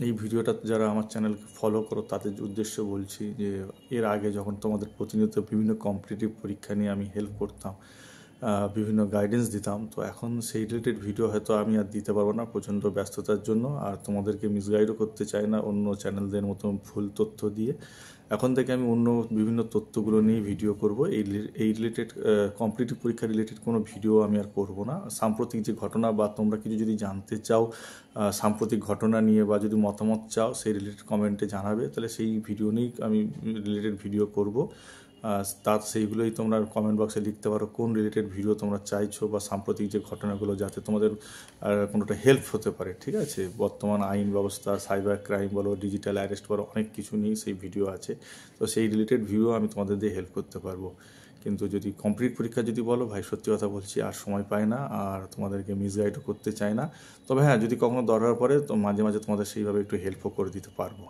এই ভিডিওটা যারা আমার চ্যানেলকে ফলো করো তাদের উদ্দেশ্যে বলছি যে এর আগে যখন তোমাদের প্রতিনিয়ত বিভিন্ন কম্পিটিটিভ পরীক্ষা নিয়ে আমি হেল্প করতাম, বিভিন্ন গাইডেন্স দিতাম, তো এখন সেই রিলেটেড ভিডিও হয়তো আমি আর দিতে পারবো না প্রচণ্ড ব্যস্ততার জন্য। আর তোমাদেরকে মিসগাইডও করতে চাই না অন্য চ্যানেলদের মতো ভুল তথ্য দিয়ে। এখন থেকে আমি অন্য বিভিন্ন তথ্যগুলো নিয়ে ভিডিও করব। এই রিলেটেড কম্পিটিটিভ পরীক্ষা রিলেটেড কোনো ভিডিও আমি আর করব না। সাম্প্রতিক যে ঘটনা বা তোমরা কিছু যদি জানতে চাও সাম্প্রতিক ঘটনা নিয়ে বা যদি মতামত চাও সেই রিলেটেড কমেন্টে জানাবে, তাহলে সেই ভিডিও নিয়েই আমি রিলেটেড ভিডিও করব। তার সেইগুলোই তোমরা কমেন্ট বক্সে লিখতে পারো কোন রিলেটেড ভিডিও তোমরা চাইছো বা সাম্প্রতিক যে ঘটনাগুলো যাতে তোমাদের কোনোটা হেল্প হতে পারে। ঠিক আছে, বর্তমান আইন ব্যবস্থা, সাইবার ক্রাইম বলো, ডিজিটাল অ্যারেস্ট বলো, অনেক কিছু নিয়েই সেই ভিডিও আছে। তো সেই রিলেটেড ভিডিও আমি তোমাদের দিয়ে হেল্প করতে পারবো। কিন্তু যদি কমপ্লিট পরীক্ষা যদি বলো, ভাই সত্যি কথা বলছি আর সময় পাই না, আর তোমাদেরকে মিসগাইডও করতে চাই না। তবে হ্যাঁ, যদি কখনো দরকার পড়ে তো মাঝে মাঝে তোমাদের সেইভাবে একটু হেল্পও করে দিতে পারবো।